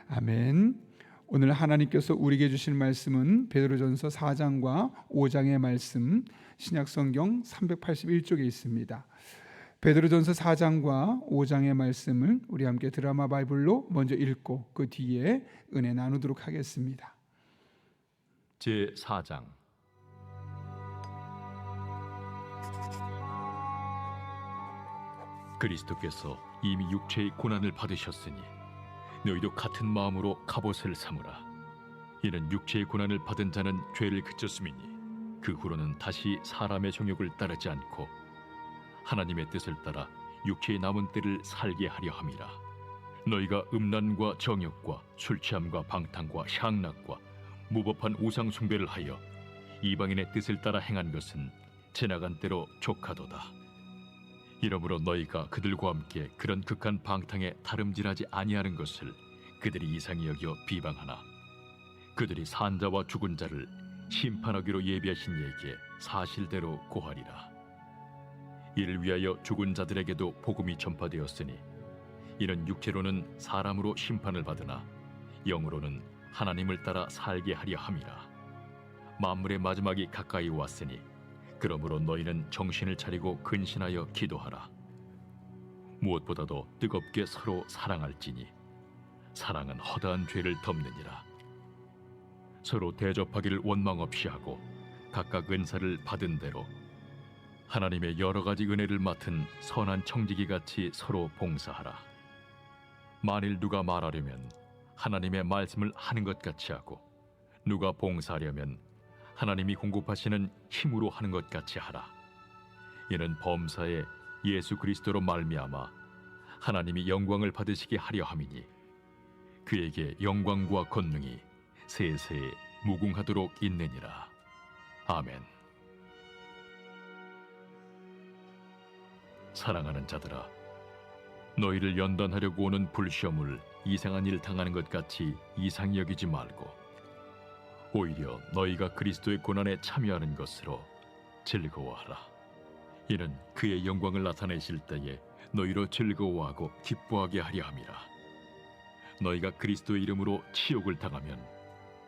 아멘. 오늘 하나님께서 우리에게 주신 말씀은 베드로전서 4장과 5장의 말씀, 신약성경 381쪽에 있습니다. 베드로전서 4장과 5장의 말씀을 우리 함께 드라마 바이블로 먼저 읽고 그 뒤에 은혜 나누도록 하겠습니다. 제4장. 그리스도께서 이미 육체의 고난을 받으셨으니 너희도 같은 마음으로 갑옷을 삼으라. 이는 육체의 고난을 받은 자는 죄를 그쳤음이니 그 후로는 다시 사람의 정욕을 따르지 않고 하나님의 뜻을 따라 육체의 남은 때를 살게 하려 함이라. 너희가 음란과 정욕과 술취함과 방탕과 향락과 무법한 우상 숭배를 하여 이방인의 뜻을 따라 행한 것은 지나간 때로 족하도다. 이러므로 너희가 그들과 함께 그런 극한 방탕에 다름질하지 아니하는 것을 그들이 이상히 여겨 비방하나 그들이 산자와 죽은 자를 심판하기로 예비하신 이에게 사실대로 고하리라. 이를 위하여 죽은 자들에게도 복음이 전파되었으니 이는 육체로는 사람으로 심판을 받으나 영으로는 하나님을 따라 살게 하려 함이라. 만물의 마지막이 가까이 왔으니 그러므로 너희는 정신을 차리고 근신하여 기도하라. 무엇보다도 뜨겁게 서로 사랑할지니 사랑은 허다한 죄를 덮느니라. 서로 대접하기를 원망 없이 하고 각각 은사를 받은 대로 하나님의 여러 가지 은혜를 맡은 선한 청지기같이 서로 봉사하라. 만일 누가 말하려면 하나님의 말씀을 하는 것 같이 하고 누가 봉사하려면 하나님이 공급하시는 힘으로 하는 것 같이 하라. 이는 범사에 예수 그리스도로 말미암아 하나님이 영광을 받으시게 하려 함이니 그에게 영광과 권능이 세세에 무궁하도록 있느니라. 아멘. 사랑하는 자들아, 너희를 연단하려고 오는 불시험을 이상한 일 당하는 것 같이 이상히 여기지 말고 오히려 너희가 그리스도의 고난에 참여하는 것으로 즐거워하라. 이는 그의 영광을 나타내실 때에 너희로 즐거워하고 기뻐하게 하려 함이라. 너희가 그리스도의 이름으로 치욕을 당하면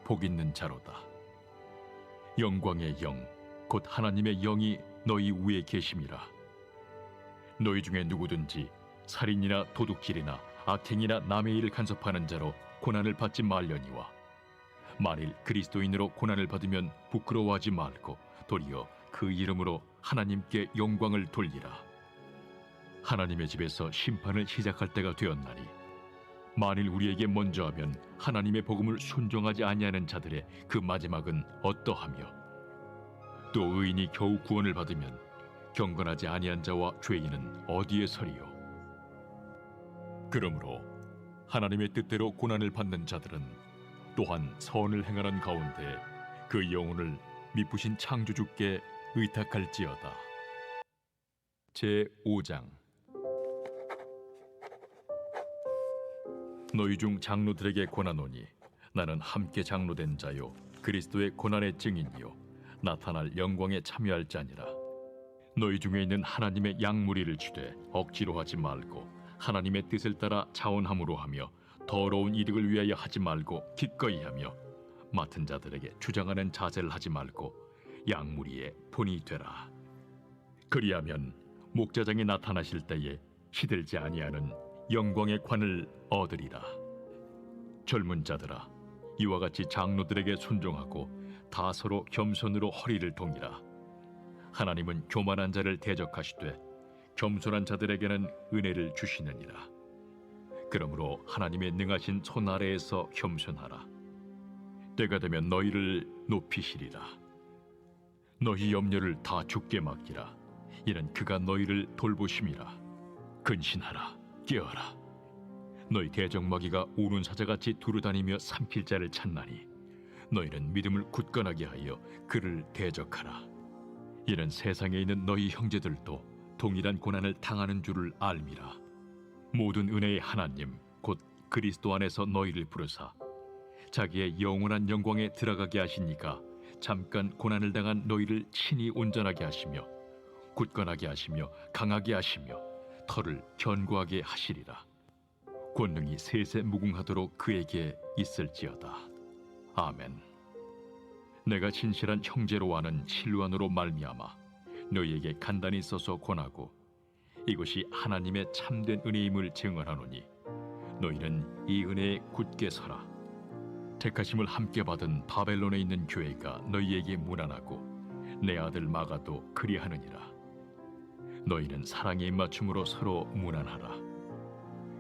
복 있는 자로다. 영광의 영, 곧 하나님의 영이 너희 위에 계심이라. 너희 중에 누구든지 살인이나 도둑질이나 악행이나 남의 일을 간섭하는 자로 고난을 받지 말려니와 만일 그리스도인으로 고난을 받으면 부끄러워하지 말고 도리어 그 이름으로 하나님께 영광을 돌리라. 하나님의 집에서 심판을 시작할 때가 되었나니 만일 우리에게 먼저 하면 하나님의 복음을 순종하지 아니하는 자들의 그 마지막은 어떠하며 또 의인이 겨우 구원을 받으면 경건하지 아니한 자와 죄인은 어디에 서리요. 그러므로 하나님의 뜻대로 고난을 받는 자들은 또한 선을 행하는 가운데 그 영혼을 미쁘신 창조주께 의탁할지어다. 제5장. 너희 중 장로들에게 권하노니 나는 함께 장로된 자요 그리스도의 고난의 증인이요 나타날 영광에 참여할 자니라. 너희 중에 있는 하나님의 양무리를 주되 억지로 하지 말고 하나님의 뜻을 따라 자원함으로 하며 더러운 이득을 위하여 하지 말고 기꺼이 하며 맡은 자들에게 주장하는 자세를 하지 말고 양무리의 본이 되라. 그리하면 목자장이 나타나실 때에 시들지 아니하는 영광의 관을 얻으리라. 젊은 자들아, 이와 같이 장로들에게 순종하고 다 서로 겸손으로 허리를 동이라. 하나님은 교만한 자를 대적하시되 겸손한 자들에게는 은혜를 주시느니라. 그러므로 하나님의 능하신 손 아래에서 겸손하라. 때가 되면 너희를 높이시리라. 너희 염려를 다 주께 맡기라. 이는 그가 너희를 돌보심이라. 근신하라. 깨어라. 너희 대적마귀가 우는 사자같이 두루다니며 삼킬 자를 찾나니 너희는 믿음을 굳건하게 하여 그를 대적하라. 이는 세상에 있는 너희 형제들도 동일한 고난을 당하는 줄을 알미라. 모든 은혜의 하나님 곧 그리스도 안에서 너희를 부르사 자기의 영원한 영광에 들어가게 하시니까 잠깐 고난을 당한 너희를 친히 온전하게 하시며 굳건하게 하시며 강하게 하시며 터를 견고하게 하시리라. 권능이 세세 무궁하도록 그에게 있을지어다. 아멘. 내가 진실한 형제로 아는 실루안으로 말미암아 너희에게 간단히 써서 권하고 이것이 하나님의 참된 은혜임을 증언하노니 너희는 이 은혜에 굳게 서라. 택하심을 함께 받은 바벨론에 있는 교회가 너희에게 문안하고 내 아들 마가도 그리하느니라. 너희는 사랑의 입맞춤으로 서로 문안하라.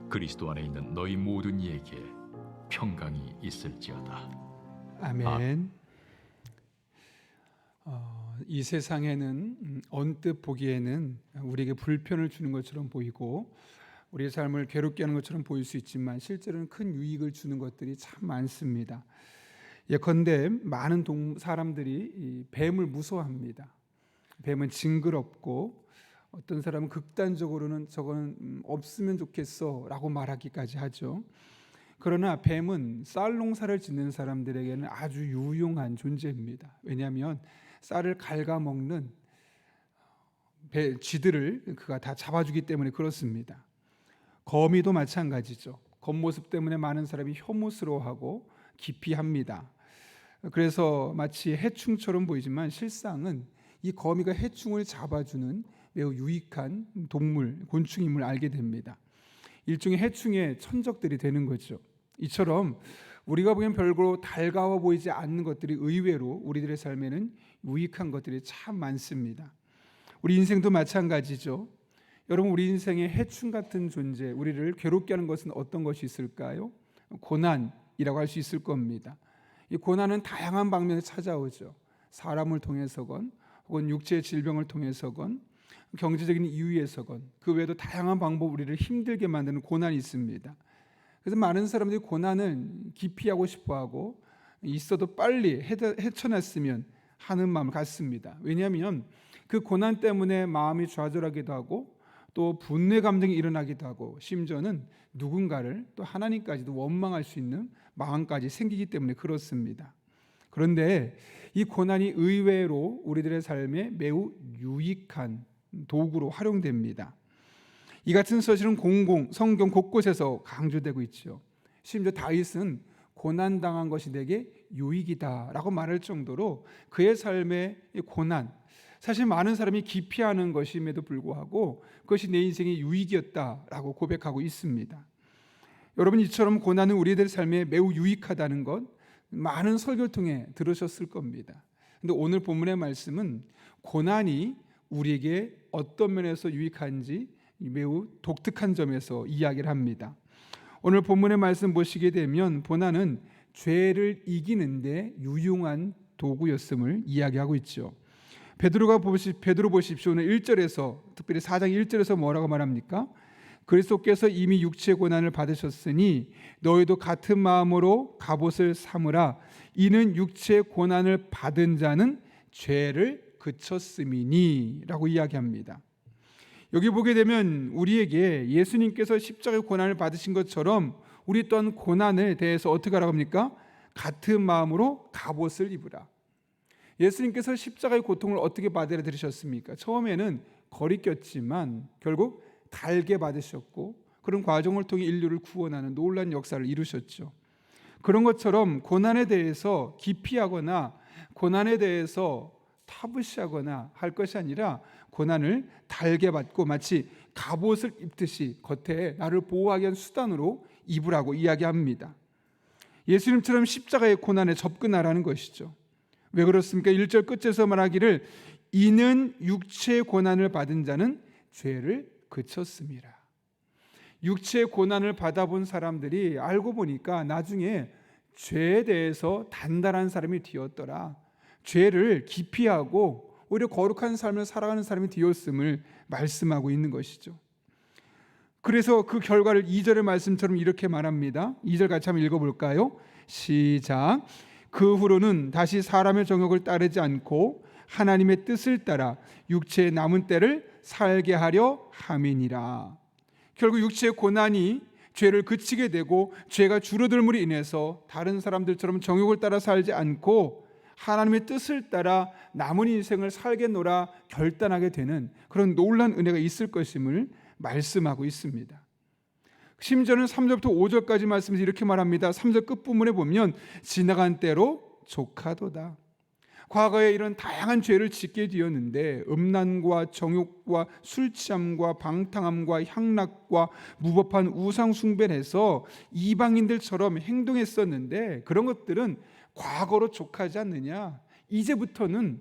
그리스도 안에 있는 너희 모든 이에게 평강이 있을지어다. 아멘. 이 세상에는 언뜻 보기에는 우리에게 불편을 주는 것처럼 보이고 우리의 삶을 괴롭게 하는 것처럼 보일 수 있지만 실제로는 큰 유익을 주는 것들이 참 많습니다. 예컨대 많은 사람들이 이 뱀을 무서워합니다. 뱀은 징그럽고 어떤 사람은 극단적으로는 저거는 없으면 좋겠어 라고 말하기까지 하죠. 그러나 뱀은 쌀 농사를 짓는 사람들에게는 아주 유용한 존재입니다. 왜냐하면 쌀을 갉아먹는 쥐들을 그가 다 잡아주기 때문에 그렇습니다. 거미도 마찬가지죠. 겉모습 때문에 많은 사람이 혐오스러워하고 기피합니다. 그래서 마치 해충처럼 보이지만 실상은 이 거미가 해충을 잡아주는 매우 유익한 동물, 곤충임을 알게 됩니다. 일종의 해충의 천적들이 되는 거죠. 이처럼 우리가 보기엔 별거 달가워 보이지 않는 것들이 의외로 우리들의 삶에는 유익한 것들이 참 많습니다. 우리 인생도 마찬가지죠. 여러분, 우리 인생의 해충 같은 존재, 우리를 괴롭게 하는 것은 어떤 것이 있을까요? 고난이라고 할 수 있을 겁니다. 이 고난은 다양한 방면에서 찾아오죠. 사람을 통해서건 혹은 육체의 질병을 통해서건 경제적인 이유에서건 그 외에도 다양한 방법 우리를 힘들게 만드는 고난이 있습니다. 그래서 많은 사람들이 고난을 기피하고 싶어하고 있어도 빨리 헤쳐났으면 하는 마음을 갖습니다. 왜냐하면 그 고난 때문에 마음이 좌절하기도 하고 또 분노의 감정이 일어나기도 하고 심지어는 누군가를 또 하나님까지도 원망할 수 있는 마음까지 생기기 때문에 그렇습니다. 그런데 이 고난이 의외로 우리들의 삶에 매우 유익한 도구로 활용됩니다. 이 같은 사실은 성경 곳곳에서 강조되고 있죠. 심지어 다윗은 고난당한 것이 내게 유익이다라고 말할 정도로 그의 삶의 고난, 사실 많은 사람이 기피하는 것임에도 불구하고 그것이 내 인생의 유익이었다라고 고백하고 있습니다. 여러분, 이처럼 고난은 우리들의 삶에 매우 유익하다는 것 많은 설교를 통해 들으셨을 겁니다. 그런데 오늘 본문의 말씀은 고난이 우리에게 어떤 면에서 유익한지 매우 독특한 점에서 이야기를 합니다. 오늘 본문의 말씀 보시게 되면 고난은 죄를 이기는데 유용한 도구였음을 이야기하고 있죠. 베드로 보십시오. 오늘 1절에서 특별히 4장 1절에서 뭐라고 말합니까? 그리스도께서 이미 육체의 고난을 받으셨으니 너희도 같은 마음으로 갑옷을 삼으라. 이는 육체의 고난을 받은 자는 죄를 그쳤음이니 라고 이야기합니다. 여기 보게 되면 우리에게 예수님께서 십자가의 고난을 받으신 것처럼 우리 또한 고난에 대해서 어떻게 하라고 합니까? 같은 마음으로 갑옷을 입으라. 예수님께서 십자가의 고통을 어떻게 받아야 들으셨습니까? 처음에는 거리꼈지만 결국 달게 받으셨고 그런 과정을 통해 인류를 구원하는 놀라운 역사를 이루셨죠. 그런 것처럼 고난에 대해서 기피하거나 고난에 대해서 타부시하거나 할 것이 아니라 고난을 달게 받고 마치 갑옷을 입듯이 겉에 나를 보호하기 위한 수단으로 입으라고 이야기합니다. 예수님처럼 십자가의 고난에 접근하라는 것이죠. 왜 그렇습니까? 1절 끝에서 말하기를 이는 육체의 고난을 받은 자는 죄를 그쳤음이라. 육체의 고난을 받아본 사람들이 알고 보니까 나중에 죄에 대해서 단단한 사람이 되었더라. 죄를 기피하고 오히려 거룩한 삶을 살아가는 사람이 되었음을 말씀하고 있는 것이죠. 그래서 그 결과를 2절의 말씀처럼 이렇게 말합니다. 2절 같이 한번 읽어볼까요? 시작. 그 후로는 다시 사람의 정욕을 따르지 않고 하나님의 뜻을 따라 육체의 남은 때를 살게 하려 함이니라. 결국 육체의 고난이 죄를 그치게 되고 죄가 줄어들므로 인해서 다른 사람들처럼 정욕을 따라 살지 않고 하나님의 뜻을 따라 남은 인생을 살겠노라 결단하게 되는 그런 놀라운 은혜가 있을 것임을 말씀하고 있습니다. 심지어는 3절부터 5절까지 말씀에서 이렇게 말합니다. 3절 끝부분에 보면 지나간 때로 조카도다. 과거에 이런 다양한 죄를 짓게 되었는데 음란과 정욕과 술취함과 방탕함과 향락과 무법한 우상 숭배를 해서 이방인들처럼 행동했었는데 그런 것들은 과거로 족하지 않느냐. 이제부터는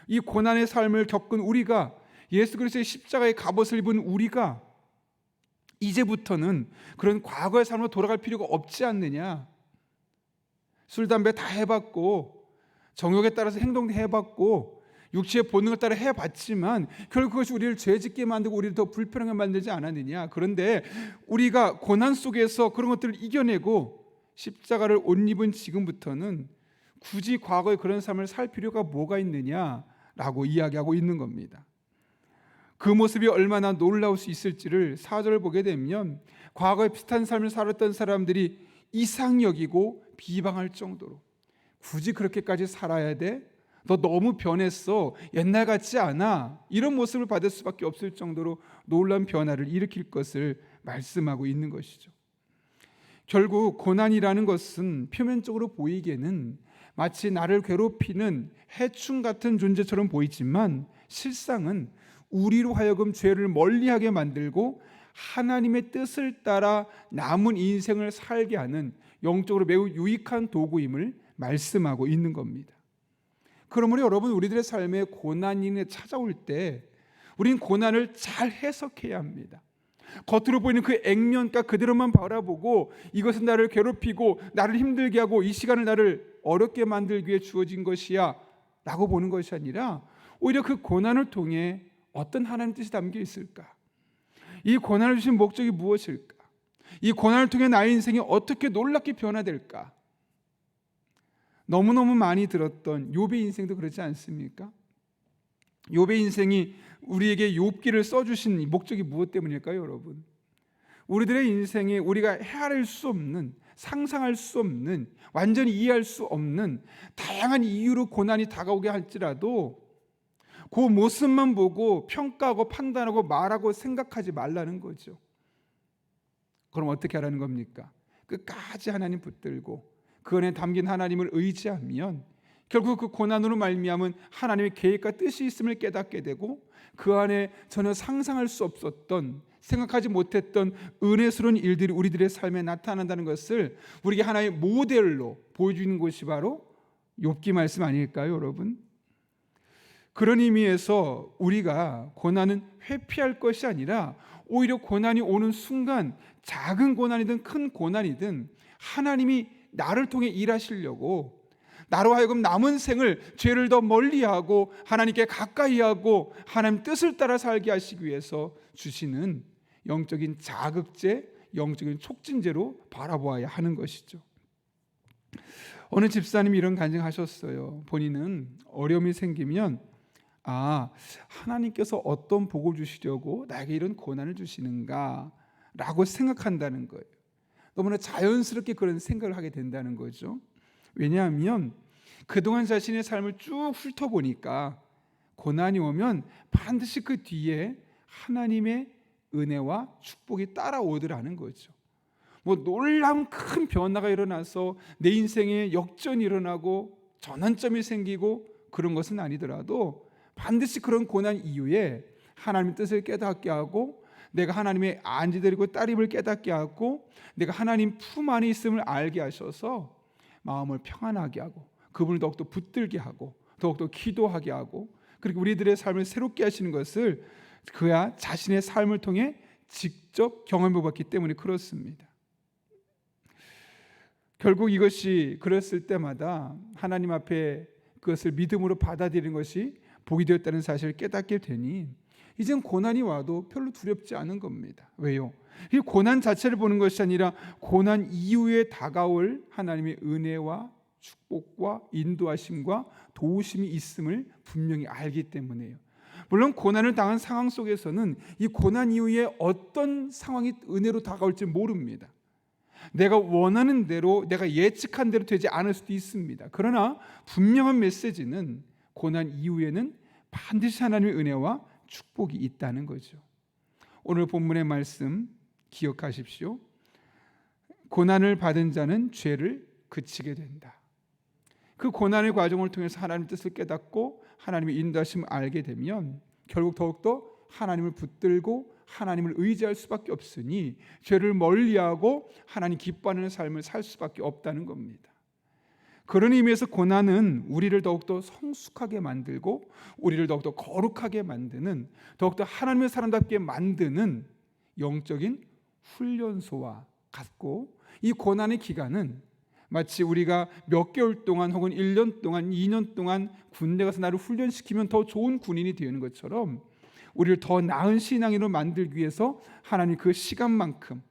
이 고난의 삶을 겪은 우리가, 예수 그리스도의 십자가의 갑옷을 입은 우리가 이제부터는 그런 과거의 삶으로 돌아갈 필요가 없지 않느냐. 술, 담배 다 해봤고 정욕에 따라서 행동도 해봤고 육체의 본능을 따라 해봤지만 결국 그것이 우리를 죄짓게 만들고 우리를 더 불편하게 만들지 않았느냐. 그런데 우리가 고난 속에서 그런 것들을 이겨내고 십자가를 옷 입은 지금부터는 굳이 과거의 그런 삶을 살 필요가 뭐가 있느냐라고 이야기하고 있는 겁니다. 그 모습이 얼마나 놀라울 수 있을지를 4절을 보게 되면 과거에 비슷한 삶을 살았던 사람들이 이상히 여기고 비방할 정도로 굳이 그렇게까지 살아야 돼? 너 너무 변했어. 옛날 같지 않아. 이런 모습을 받을 수밖에 없을 정도로 놀라운 변화를 일으킬 것을 말씀하고 있는 것이죠. 결국 고난이라는 것은 표면적으로 보이기에는 마치 나를 괴롭히는 해충 같은 존재처럼 보이지만 실상은 우리로 하여금 죄를 멀리하게 만들고 하나님의 뜻을 따라 남은 인생을 살게 하는 영적으로 매우 유익한 도구임을 말씀하고 있는 겁니다. 그러므로 여러분, 우리들의 삶에 고난이 찾아올 때 우린 고난을 잘 해석해야 합니다. 겉으로 보이는 그 액면가 그대로만 바라보고 이것은 나를 괴롭히고 나를 힘들게 하고 이 시간을 나를 어렵게 만들기 위해 주어진 것이야 라고 보는 것이 아니라 오히려 그 고난을 통해 어떤 하나님의 뜻이 담겨 있을까? 이 고난을 주신 목적이 무엇일까? 이 고난을 통해 나의 인생이 어떻게 놀랍게 변화될까? 너무너무 많이 들었던 욥의 인생도 그렇지 않습니까? 욥의 인생이 우리에게 욥기를 써주신 목적이 무엇 때문일까요, 여러분? 우리들의 인생에 우리가 헤아릴 수 없는, 상상할 수 없는, 완전히 이해할 수 없는 다양한 이유로 고난이 다가오게 할지라도 그 모습만 보고 평가하고 판단하고 말하고 생각하지 말라는 거죠. 그럼 어떻게 하라는 겁니까? 끝까지 하나님 붙들고 그 안에 담긴 하나님을 의지하면 결국 그 고난으로 말미암은 하나님의 계획과 뜻이 있음을 깨닫게 되고 그 안에 전혀 상상할 수 없었던, 생각하지 못했던 은혜스러운 일들이 우리들의 삶에 나타난다는 것을 우리에게 하나의 모델로 보여주는 것이 바로 욥기 말씀 아닐까요, 여러분? 그런 의미에서 우리가 고난은 회피할 것이 아니라 오히려 고난이 오는 순간 작은 고난이든 큰 고난이든 하나님이 나를 통해 일하시려고, 나로 하여금 남은 생을 죄를 더 멀리하고 하나님께 가까이하고 하나님 뜻을 따라 살게 하시기 위해서 주시는 영적인 자극제, 영적인 촉진제로 바라보아야 하는 것이죠. 어느 집사님이 이런 간증하셨어요. 본인은 어려움이 생기면 하나님께서 어떤 복을 주시려고 나에게 이런 고난을 주시는가 라고 생각한다는 거예요. 너무나 자연스럽게 그런 생각을 하게 된다는 거죠. 왜냐하면 그동안 자신의 삶을 쭉 훑어보니까 고난이 오면 반드시 그 뒤에 하나님의 은혜와 축복이 따라오더라는 거죠. 뭐 놀라운 큰 변화가 일어나서 내 인생에 역전이 일어나고 전환점이 생기고 그런 것은 아니더라도 반드시 그런 고난 이후에 하나님의 뜻을 깨닫게 하고 내가 하나님의 안지들이고 딸임을 깨닫게 하고 내가 하나님 품 안에 있음을 알게 하셔서 마음을 평안하게 하고 그분을 더욱더 붙들게 하고 더욱더 기도하게 하고 그리고 우리들의 삶을 새롭게 하시는 것을 그야 자신의 삶을 통해 직접 경험해 봤기 때문에 그렇습니다. 결국 이것이 그랬을 때마다 하나님 앞에 그것을 믿음으로 받아들이는 것이 복이 되었다는 사실을 깨닫게 되니 이젠 고난이 와도 별로 두렵지 않은 겁니다. 왜요? 이 고난 자체를 보는 것이 아니라 고난 이후에 다가올 하나님의 은혜와 축복과 인도하심과 도우심이 있음을 분명히 알기 때문에요. 물론 고난을 당한 상황 속에서는 이 고난 이후에 어떤 상황이 은혜로 다가올지 모릅니다. 내가 원하는 대로, 내가 예측한 대로 되지 않을 수도 있습니다. 그러나 분명한 메시지는 고난 이후에는 반드시 하나님의 은혜와 축복이 있다는 거죠. 오늘 본문의 말씀 기억하십시오. 고난을 받은 자는 죄를 그치게 된다. 그 고난의 과정을 통해서 하나님의 뜻을 깨닫고 하나님의 인도하심을 알게 되면 결국 더욱더 하나님을 붙들고 하나님을 의지할 수밖에 없으니 죄를 멀리하고 하나님 기뻐하는 삶을 살 수밖에 없다는 겁니다. 그런 의미에서 고난은 우리를 더욱더 성숙하게 만들고 우리를 더욱더 거룩하게 만드는, 더욱더 하나님의 사람답게 만드는 영적인 훈련소와 같고, 이 고난의 기간은 마치 우리가 몇 개월 동안 혹은 1년 동안 2년 동안 군대 가서 나를 훈련시키면 더 좋은 군인이 되는 것처럼 우리를 더 나은 신앙인으로 만들기 위해서 하나님 그 시간만큼,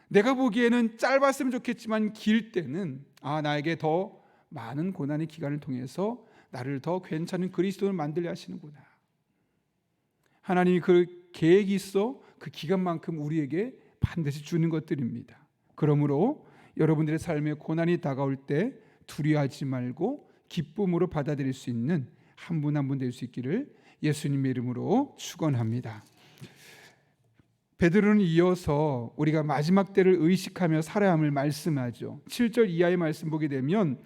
내가 보기에는 짧았으면 좋겠지만 길 때는 나에게 더 많은 고난의 기간을 통해서 나를 더 괜찮은 그리스도를 만들려 하시는구나. 하나님이 그 계획이 있어 그 기간만큼 우리에게 반드시 주는 것들입니다. 그러므로 여러분들의 삶에 고난이 다가올 때 두려워하지 말고 기쁨으로 받아들일 수 있는 한 분 한 분 될 수 있기를 예수님의 이름으로 축원합니다. 베드로는 이어서 우리가 마지막 때를 의식하며 살아야 함을 말씀하죠. 7절 이하의 말씀 보게 되면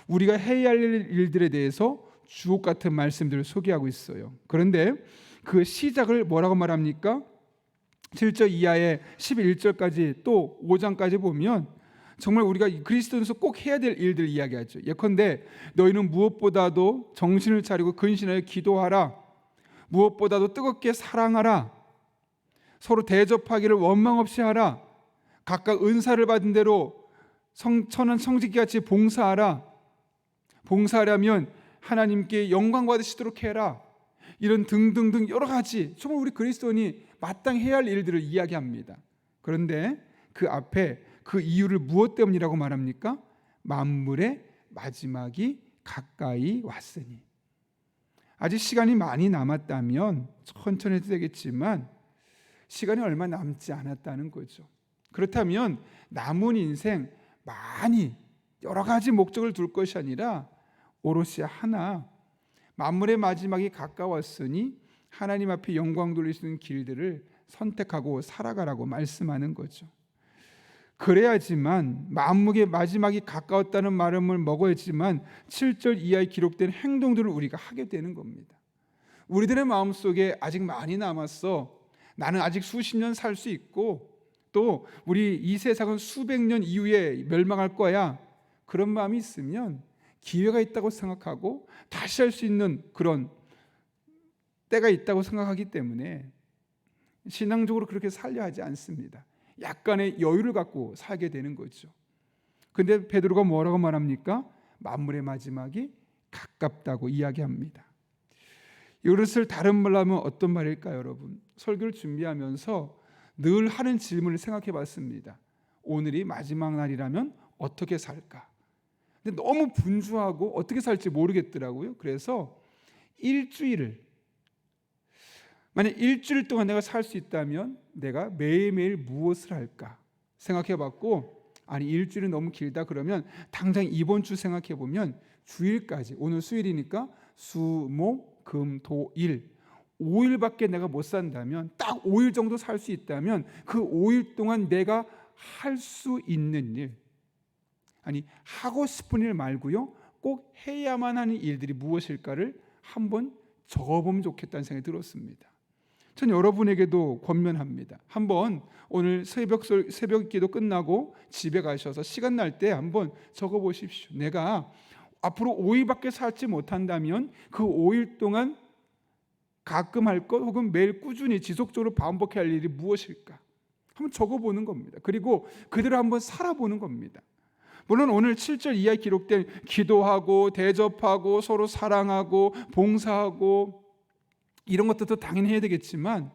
우리가 해야 할 일들에 대해서 주옥 같은 말씀들을 소개하고 있어요. 그런데 그 시작을 뭐라고 말합니까? 7절 이하의 11절까지 또 5장까지 보면 정말 우리가 그리스도인으로서 꼭 해야 될 일들 이야기하죠. 예컨대 너희는 무엇보다도 정신을 차리고 근신하여 기도하라. 무엇보다도 뜨겁게 사랑하라. 서로 대접하기를 원망 없이 하라. 각각 은사를 받은 대로 천한 청지기같이 봉사하라. 봉사하려면 하나님께 영광 받으시도록 해라. 이런 등등등 여러 가지 정말 우리 그리스도인이 마땅히 해야 할 일들을 이야기합니다. 그런데 그 앞에 그 이유를 무엇 때문이라고 말합니까? 만물의 마지막이 가까이 왔으니. 아직 시간이 많이 남았다면 천천히 해도 되겠지만 시간이 얼마 남지 않았다는 거죠. 그렇다면 남은 인생 많이 여러 가지 목적을 둘 것이 아니라 오롯이 하나, 만물의 마지막이 가까웠으니 하나님 앞에 영광 돌릴 수 있는 길들을 선택하고 살아가라고 말씀하는 거죠. 그래야지만 만물의 마지막이 가까웠다는 마음을 먹어야지만 7절 이하에 기록된 행동들을 우리가 하게 되는 겁니다. 우리들의 마음속에 아직 많이 남았어. 나는 아직 수십 년 살 수 있고 또 우리 이 세상은 수백 년 이후에 멸망할 거야. 그런 마음이 있으면 기회가 있다고 생각하고 다시 할 수 있는 그런 때가 있다고 생각하기 때문에 신앙적으로 그렇게 살려 하지 않습니다. 약간의 여유를 갖고 살게 되는 거죠. 근데 베드로가 뭐라고 말합니까? 만물의 마지막이 가깝다고 이야기합니다. 이것을 다른 말로 하면 어떤 말일까요, 여러분? 설교를 준비하면서 늘 하는 질문을 생각해 봤습니다. 오늘이 마지막 날이라면 어떻게 살까? 근데 너무 분주하고 어떻게 살지 모르겠더라고요. 그래서 만약 일주일 동안 내가 살 수 있다면 내가 매일매일 무엇을 할까 생각해 봤고, 아니 일주일은 너무 길다 그러면 당장 이번 주 생각해 보면 주일까지, 오늘 수요일이니까 수, 목, 금, 토, 일 5일밖에 내가 못 산다면, 딱 5일 정도 살 수 있다면 그 5일 동안 내가 할 수 있는 일, 아니 하고 싶은 일 말고요, 꼭 해야만 하는 일들이 무엇일까를 한번 적어보면 좋겠다는 생각이 들었습니다. 전 여러분에게도 권면합니다. 한번 오늘 새벽 기도 끝나고 집에 가셔서 시간 날 때 한번 적어보십시오. 내가 앞으로 5일밖에 살지 못한다면 그 5일 동안 가끔 할 것 혹은 매일 꾸준히 지속적으로 반복해야 할 일이 무엇일까? 한번 적어보는 겁니다. 그리고 그대로 한번 살아보는 겁니다. 물론 오늘 7절 이하에 기록된 기도하고 대접하고 서로 사랑하고 봉사하고 이런 것들도 당연히 해야 되겠지만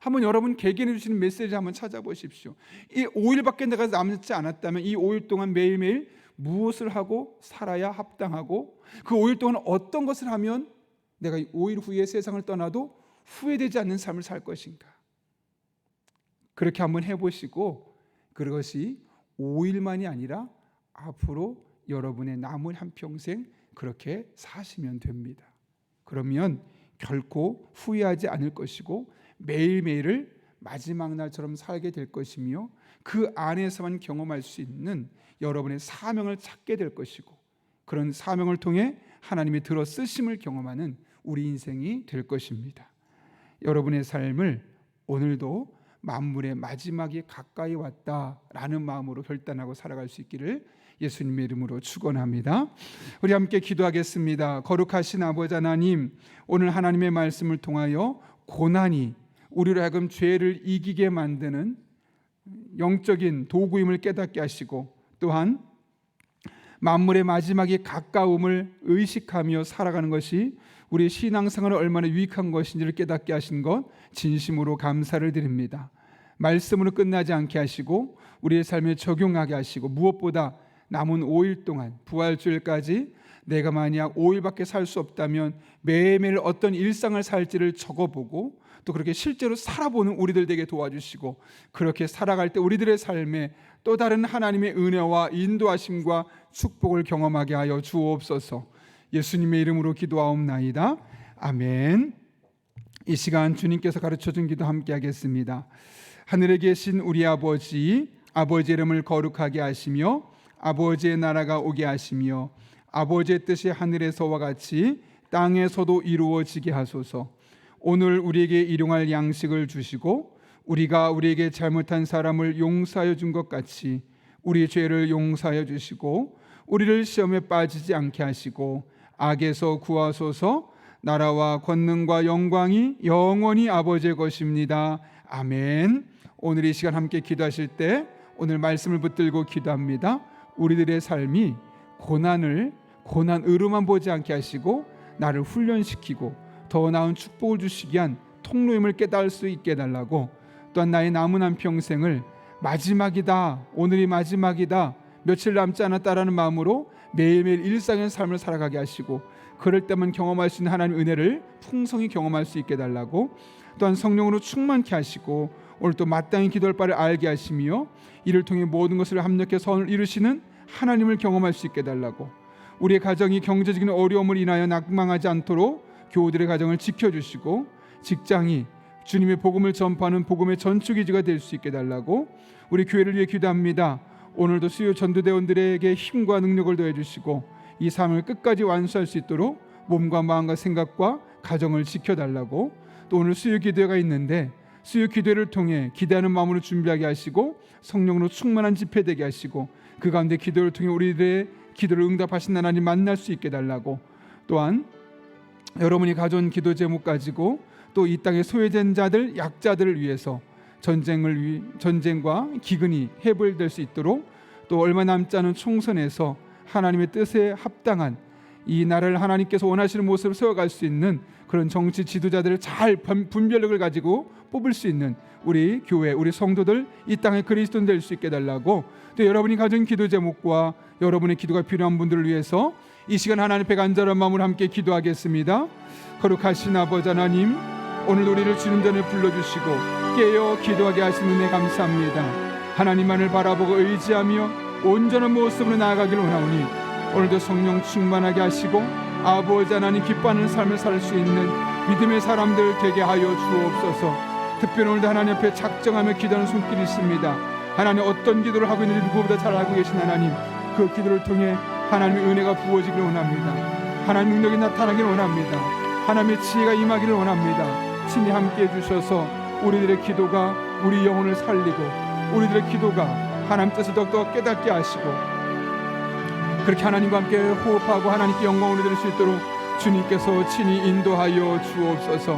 한번 여러분 개개인에 주시는 메시지 한번 찾아보십시오. 이 5일밖에 내가 남지 않았다면 이 5일 동안 매일매일 무엇을 하고 살아야 합당하고, 그 5일 동안 어떤 것을 하면 내가 5일 후에 세상을 떠나도 후회되지 않는 삶을 살 것인가. 그렇게 한번 해보시고 그것이 5일만이 아니라 앞으로 여러분의 남은 한평생 그렇게 사시면 됩니다. 그러면 결코 후회하지 않을 것이고 매일매일을 마지막 날처럼 살게 될 것이며, 그 안에서만 경험할 수 있는 여러분의 사명을 찾게 될 것이고, 그런 사명을 통해 하나님이 들어 쓰심을 경험하는 우리 인생이 될 것입니다. 여러분의 삶을 오늘도 만물의 마지막이 가까이 왔다라는 마음으로 결단하고 살아갈 수 있기를 예수님의 이름으로 축원합니다. 우리 함께 기도하겠습니다. 거룩하신 아버지 하나님, 오늘 하나님의 말씀을 통하여 고난이 우리로 하여금 죄를 이기게 만드는 영적인 도구임을 깨닫게 하시고, 또한 만물의 마지막이 가까움을 의식하며 살아가는 것이 우리 신앙생활에 얼마나 유익한 것인지를 깨닫게 하신 것 진심으로 감사를 드립니다. 말씀으로 끝나지 않게 하시고 우리의 삶에 적용하게 하시고, 무엇보다 남은 5일 동안 부활주일까지 내가 만약 5일밖에 살 수 없다면 매일매일 어떤 일상을 살지를 적어보고, 또 그렇게 실제로 살아보는 우리들 되게 도와주시고, 그렇게 살아갈 때 우리들의 삶에 또 다른 하나님의 은혜와 인도하심과 축복을 경험하게 하여 주옵소서. 예수님의 이름으로 기도하옵나이다. 아멘. 이 시간 주님께서 가르쳐준 기도 함께 하겠습니다. 하늘에 계신 우리 아버지, 아버지의 이름을 거룩하게 하시며 아버지의 나라가 오게 하시며 아버지의 뜻이 하늘에서와 같이 땅에서도 이루어지게 하소서. 오늘 우리에게 일용할 양식을 주시고 우리가 우리에게 잘못한 사람을 용서하여 준 것 같이 우리 죄를 용서하여 주시고 우리를 시험에 빠지지 않게 하시고 악에서 구하소서. 나라와 권능과 영광이 영원히 아버지의 것입니다. 아멘. 오늘 이 시간 함께 기도하실 때 오늘 말씀을 붙들고 기도합니다. 우리들의 삶이 고난으로만 보지 않게 하시고 나를 훈련시키고 더 나은 축복을 주시기 위한 통로임을 깨달을 수 있게 해달라고, 또한 나의 남은 한 평생을 마지막이다, 오늘이 마지막이다, 며칠 남지 않았다라는 마음으로 매일매일 일상의 삶을 살아가게 하시고, 그럴 때만 경험할 수 있는 하나님의 은혜를 풍성히 경험할 수 있게 해달라고, 또한 성령으로 충만케 하시고 오늘 또 마땅히 기도할 바를 알게 하시며 이를 통해 모든 것을 합력해 선을 이루시는 하나님을 경험할 수 있게 해달라고, 우리의 가정이 경제적인 어려움을 인하여 낙망하지 않도록 교우들의 가정을 지켜주시고 직장이 주님의 복음을 전파하는 복음의 전초기지가 될 수 있게 해달라고, 우리 교회를 위해 기도합니다. 오늘도 수요 전도대원들에게 힘과 능력을 더해주시고 이 삶을 끝까지 완수할 수 있도록 몸과 마음과 생각과 가정을 지켜달라고, 또 오늘 수요 기도회가 있는데 수요 기도회를 통해 기대하는 마음으로 준비하게 하시고 성령으로 충만한 집회 되게 하시고 그 가운데 기도를 통해 우리들의 기도를 응답하신 하나님 만날 수 있게 해달라고, 또한 여러분이 가져온 기도 제목 가지고 또 이 땅의 소외된 자들, 약자들을 위해서 전쟁과 기근이 해결될 수 있도록, 또 얼마 남지 않은 총선에서 하나님의 뜻에 합당한 이 나라를 하나님께서 원하시는 모습을 세워갈 수 있는 그런 정치 지도자들을 잘 분별력을 가지고 뽑을 수 있는 우리 교회, 우리 성도들, 이 땅의 그리스도인 될 수 있게 해달라고, 또 여러분이 가진 기도 제목과 여러분의 기도가 필요한 분들을 위해서 이 시간 하나님 앞에 간절한 마음으로 함께 기도하겠습니다. 거룩하신 아버지 하나님, 오늘 우리를 주님 전에 불러주시고 깨어 기도하게 하시는 은혜 감사합니다. 하나님만을 바라보고 의지하며 온전한 모습으로 나아가기를 원하오니 오늘도 성령 충만하게 하시고 아버지 하나님 기뻐하는 삶을 살 수 있는 믿음의 사람들 되게 하여 주옵소서. 특별히 오늘도 하나님 앞에 작정하며 기도하는 손길이 있습니다. 하나님 어떤 기도를 하고 있는지 누구보다 잘 알고 계신 하나님, 그 기도를 통해 하나님의 은혜가 부어지기를 원합니다. 하나님의 능력이 나타나기를 원합니다. 하나님의 지혜가 임하기를 원합니다. 친히 함께해 주셔서 우리들의 기도가 우리 영혼을 살리고 우리들의 기도가 하나님 뜻을 더욱더 깨닫게 하시고 그렇게 하나님과 함께 호흡하고 하나님께 영광을 드릴 수 있도록 주님께서 친히 인도하여 주옵소서.